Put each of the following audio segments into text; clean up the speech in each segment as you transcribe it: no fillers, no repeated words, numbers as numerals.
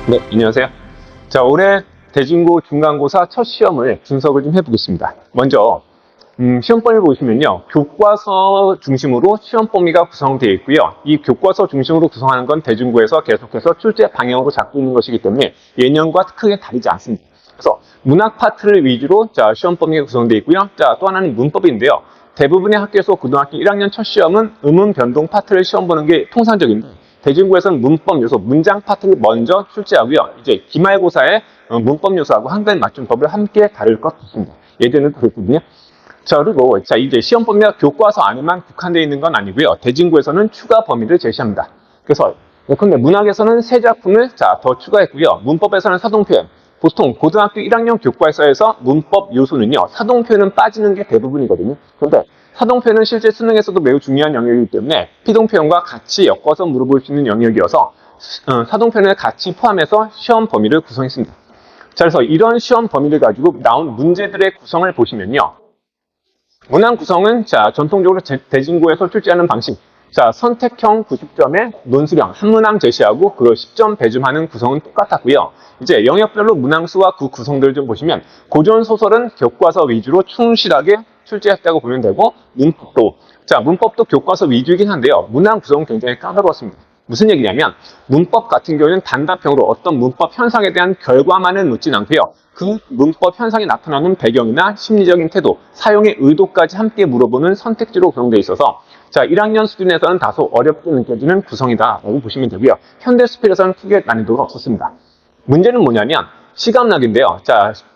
네, 안녕하세요. 자, 올해 대진고 중간고사 첫 시험을 분석을 좀 해보겠습니다. 먼저 시험 범위 보시면요, 교과서 중심으로 시험 범위가 구성되어 있고요. 이 교과서 중심으로 구성하는 건 대진고에서 계속해서 출제 방향으로 잡고 있는 것이기 때문에 예년과 크게 다르지 않습니다. 그래서 문학 파트를 위주로 시험 범위가 구성되어 있고요. 또 하나는 문법인데요. 대부분의 학교에서 고등학교 1학년 첫 시험은 음운 변동 파트를 시험 보는 게 통상적인데, 대진고에서는 문법 요소, 문장 파트를 먼저 출제하고요. 이제 기말고사에 문법 요소하고 한글 맞춤법을 함께 다룰 것 같습니다. 예전에도 그랬거든요. 그리고 이제 시험 범위가 교과서 안에만 국한되어 있는 건 아니고요. 대진고에서는 추가 범위를 제시합니다. 그래서 예컨대 문학에서는 세 작품을 더 추가했고요. 문법에서는 사동표현. 보통 고등학교 1학년 교과서에서 문법 요소는요, 사동표현은 빠지는 게 대부분이거든요. 그런데 사동표현은 실제 수능에서도 매우 중요한 영역이기 때문에 피동표현과 같이 엮어서 물어볼 수 있는 영역이어서 사동표현을 같이 포함해서 시험 범위를 구성했습니다. 그래서 이런 시험 범위를 가지고 나온 문제들의 구성을 보시면요. 문항 구성은 전통적으로 대진고에서 출제하는 방식, 선택형 90점에 논술형 한 문항 제시하고 그걸 10점 배점하는 구성은 똑같았고요. 이제 영역별로 문항수와 그 구성들을 좀 보시면 고전 소설은 교과서 위주로 충실하게 출제했다고 보면 되고, 문법도 교과서 위주이긴 한데요. 문항 구성은 굉장히 까다로웠습니다. 무슨 얘기냐면 문법 같은 경우에는 단답형으로 어떤 문법 현상에 대한 결과만은 묻진 않고요. 그 문법 현상이 나타나는 배경이나 심리적인 태도, 사용의 의도까지 함께 물어보는 선택지로 구성되어 있어서 1학년 수준에서는 다소 어렵게 느껴지는 구성이다라고 보시면 되고요. 현대 스필에서는 크게 난이도가 없었습니다. 문제는 뭐냐면 시감락인데요.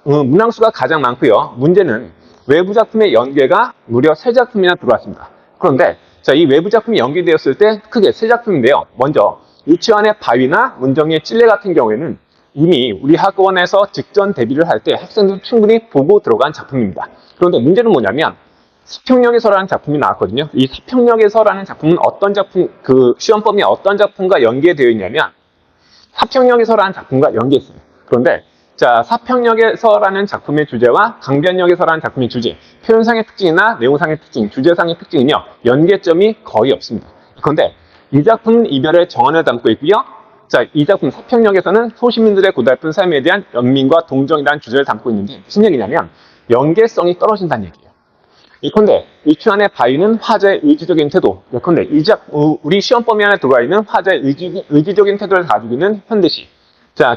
문항수가 가장 많고요. 문제는 외부 작품의 연계가 무려 3작품이나 들어왔습니다. 그런데 이 외부 작품이 연계되었을 때 크게 3작품인데요. 먼저 유치원의 바위나 문정의 찔레 같은 경우에는 이미 우리 학원에서 직전 대비를 할 때 학생들이 충분히 보고 들어간 작품입니다. 그런데 문제는 뭐냐면 서평역에서라는 작품이 나왔거든요. 이 서평역에서라는 작품은 어떤 작품, 시험 범위 어떤 작품과 연계되어 있냐면 서평역에서라는 작품과 연계했어요. 그런데 서평역에서라는 작품의 주제와 강변역에서라는 작품의 주제, 표현상의 특징이나 내용상의 특징, 주제상의 특징은요, 연계점이 거의 없습니다. 그런데 이 작품은 이별의 정언을 담고 있고요. 이 작품 서평역에서는 소시민들의 고달픈 삶에 대한 연민과 동정이라는 주제를 담고 있는데 무슨 얘기냐면 연계성이 떨어진다는 얘기예요. 예컨대 유치원의 바위는 화자의 의지적인 태도, 예컨대 우리 시험 범위 안에 들어가 있는 화자의 의지적인 태도를 가지고 있는 현대시.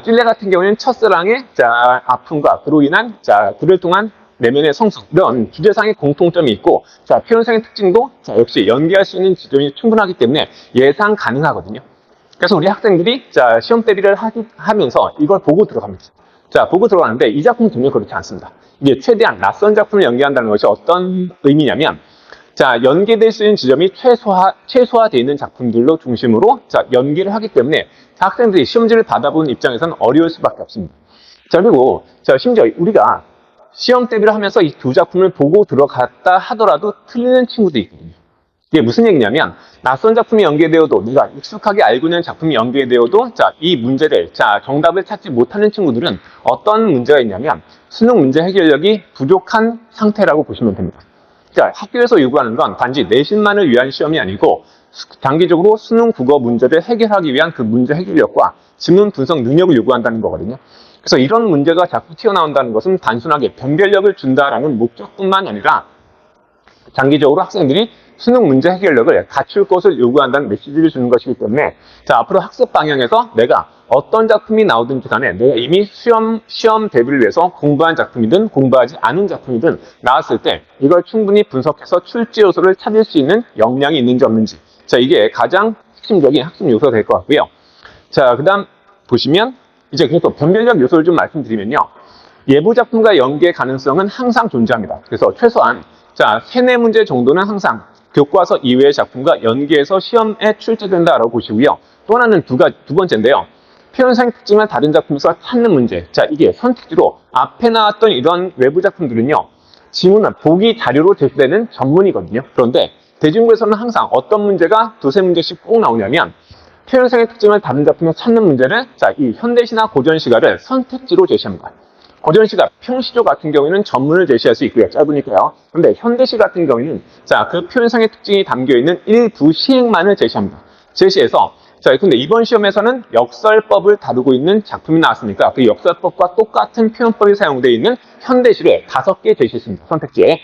찔레 같은 경우에는 첫사랑의 아픔과 그로 인한 그를 통한 내면의 성숙, 이런 주제상의 공통점이 있고 표현상의 특징도 역시 연계할 수 있는 지점이 충분하기 때문에 예상 가능하거든요. 그래서 우리 학생들이 시험 대비를 하면서 이걸 보고 들어갑니다. 보고 들어가는데 이 작품은 전혀 그렇지 않습니다. 이게 최대한 낯선 작품을 연계한다는 것이 어떤 의미냐면 연계될 수 있는 지점이 최소화되어 있는 작품들로 중심으로 연계를 하기 때문에 학생들이 시험지를 받아보는 입장에서는 어려울 수밖에 없습니다. 그리고 심지어 우리가 시험 대비를 하면서 이 두 작품을 보고 들어갔다 하더라도 틀리는 친구도 있거든요. 이게 무슨 얘기냐면 낯선 작품이 연계되어도 내가 익숙하게 알고 있는 작품이 연계되어도 이 문제를 정답을 찾지 못하는 친구들은 어떤 문제가 있냐면 수능 문제 해결력이 부족한 상태라고 보시면 됩니다. 학교에서 요구하는 건 단지 내신만을 위한 시험이 아니고 단기적으로 수능 국어 문제를 해결하기 위한 그 문제 해결력과 지문 분석 능력을 요구한다는 거거든요. 그래서 이런 문제가 자꾸 튀어나온다는 것은 단순하게 변별력을 준다라는 목적뿐만 아니라 장기적으로 학생들이 수능 문제 해결력을 갖출 것을 요구한다는 메시지를 주는 것이기 때문에 앞으로 학습 방향에서 내가 어떤 작품이 나오든지 간에 내가 이미 시험 대비를 위해서 공부한 작품이든 공부하지 않은 작품이든 나왔을 때 이걸 충분히 분석해서 출제 요소를 찾을 수 있는 역량이 있는지 없는지, 이게 가장 핵심적인 학습 요소가 될 것 같고요. 그 다음 보시면 이제 그래서 변별력 요소를 좀 말씀드리면요. 예부 작품과 연계 가능성은 항상 존재합니다. 그래서 최소한 3-4문제 정도는 항상 교과서 이외의 작품과 연계해서 시험에 출제된다라고 보시고요. 또 하나는 두 번째인데요. 표현상의 특징을 다른 작품에서 찾는 문제. 이게 선택지로 앞에 나왔던 이런 외부 작품들은요. 지문은 보기 자료로 제시되는 전문이거든요. 그런데 대진고에서는 항상 어떤 문제가 2-3문제씩 꼭 나오냐면 표현상의 특징을 다른 작품에서 찾는 문제를 이 현대시나 고전시가를 선택지로 제시합니다. 고전시가, 평시조 같은 경우에는 전문을 제시할 수 있고요. 짧으니까요. 그런데 현대시 같은 경우에는 그 표현상의 특징이 담겨있는 일부 시행만을 제시합니다. 제시해서 자, 근데 이번 시험에서는 역설법을 다루고 있는 작품이 나왔으니까 그 역설법과 똑같은 표현법이 사용되어 있는 현대시를 5개 제시했습니다. 선택지에.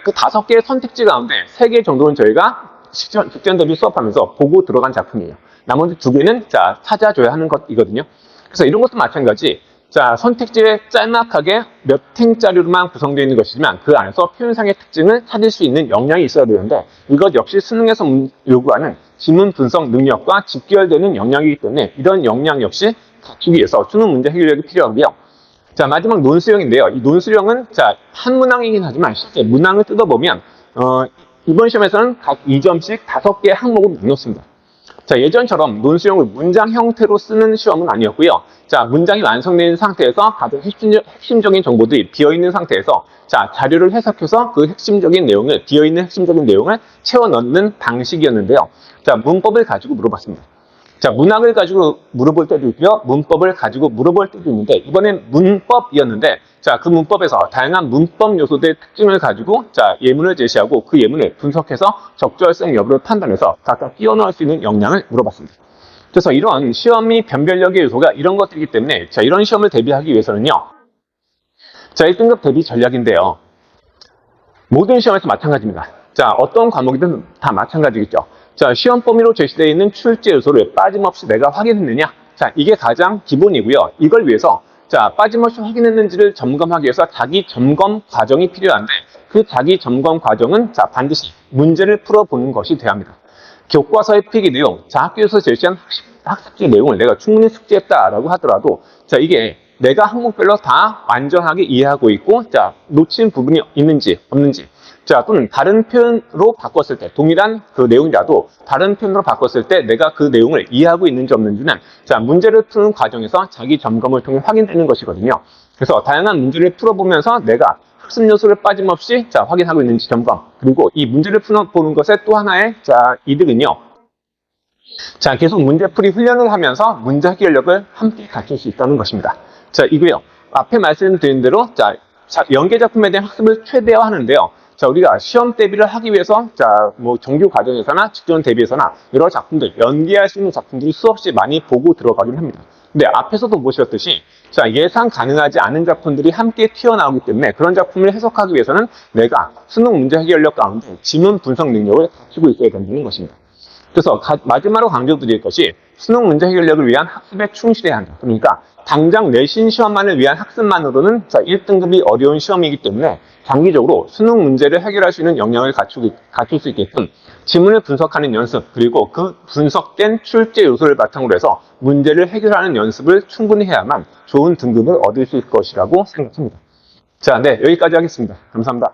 그 5개의 선택지 가운데 3개 정도는 저희가 직전 대비 수업하면서 보고 들어간 작품이에요. 나머지 2개는 자, 찾아줘야 하는 것이거든요. 그래서 이런 것도 마찬가지. 자, 선택지에 짤막하게 몇 행짜리로만 구성되어 있는 것이지만 그 안에서 표현상의 특징을 찾을 수 있는 역량이 있어야 되는데 이것 역시 수능에서 요구하는 지문 분석 능력과 직결되는 역량이기 때문에 이런 역량 역시 갖추기 위해서 수능 문제 해결력이 필요하고요. 자, 마지막 논술형인데요. 이 논술형은 자, 한 문항이긴 하지만 실제 문항을 뜯어보면 이번 시험에서는 각 2점씩 5개의 항목으로 나눴습니다. 자, 예전처럼 논술형을 문장 형태로 쓰는 시험은 아니었고요. 자, 문장이 완성된 상태에서 가장 핵심적인 정보들이 비어있는 상태에서 자, 자료를 해석해서 그 핵심적인 내용을, 비어있는 핵심적인 내용을 채워 넣는 방식이었는데요. 자, 문법을 가지고 물어봤습니다. 자, 문학을 가지고 물어볼 때도 있고요. 문법을 가지고 물어볼 때도 있는데 이번엔 문법이었는데 자, 그 문법에서 다양한 문법 요소들의 특징을 가지고 자, 예문을 제시하고 그 예문을 분석해서 적절성 여부를 판단해서 각각 끼워 넣을 수 있는 역량을 물어봤습니다. 그래서 이런 시험이 변별력의 요소가 이런 것들이기 때문에 자, 이런 시험을 대비하기 위해서는요. 자, 1등급 대비 전략인데요. 모든 시험에서 마찬가지입니다. 자, 어떤 과목이든 다 마찬가지겠죠. 자, 시험 범위로 제시되어 있는 출제 요소를 빠짐없이 내가 확인했느냐? 자, 이게 가장 기본이고요. 이걸 위해서 자, 빠짐없이 확인했는지를 점검하기 위해서 자기 점검 과정이 필요한데 그 자기 점검 과정은 자, 반드시 문제를 풀어보는 것이 돼야 합니다. 교과서의 필기 내용, 자, 학교에서 제시한 학습지 내용을 내가 충분히 숙지했다라고 하더라도 자, 이게 내가 항목별로 다 완전하게 이해하고 있고 자, 놓친 부분이 있는지 없는지 자, 또는 다른 표현으로 바꿨을 때 동일한 그 내용이라도 다른 표현으로 바꿨을 때 내가 그 내용을 이해하고 있는지 없는지는 자, 문제를 푸는 과정에서 자기 점검을 통해 확인되는 것이거든요. 그래서 다양한 문제를 풀어보면서 내가 학습 요소를 빠짐없이 자, 확인하고 있는지 점검. 그리고 이 문제를 풀어보는 것의 또 하나의 자, 이득은요. 자, 계속 문제풀이 훈련을 하면서 문제 해결력을 함께 갖출 수 있다는 것입니다. 자, 이고요. 앞에 말씀드린 대로 자, 연계 작품에 대한 학습을 최대화하는데요. 자, 우리가 시험 대비를 하기 위해서 자, 뭐 정규 과정에서나 직전 대비에서나 여러 작품들, 연계할 수 있는 작품들이 수없이 많이 보고 들어가긴 합니다. 근데 앞에서도 보셨듯이 자, 예상 가능하지 않은 작품들이 함께 튀어나오기 때문에 그런 작품을 해석하기 위해서는 내가 수능 문제 해결력 가운데 지문 분석 능력을 갖추고 있어야 된다는 것입니다. 그래서 마지막으로 강조드릴 것이 수능 문제 해결력을 위한 학습에 충실해야 한다. 그러니까 당장 내신 시험만을 위한 학습만으로는 자, 1등급이 어려운 시험이기 때문에 장기적으로 수능 문제를 해결할 수 있는 역량을 갖출 수 있게끔 지문을 분석하는 연습 그리고 그 분석된 출제 요소를 바탕으로 해서 문제를 해결하는 연습을 충분히 해야만 좋은 등급을 얻을 수 있을 것이라고 생각합니다. 자, 네, 여기까지 하겠습니다. 감사합니다.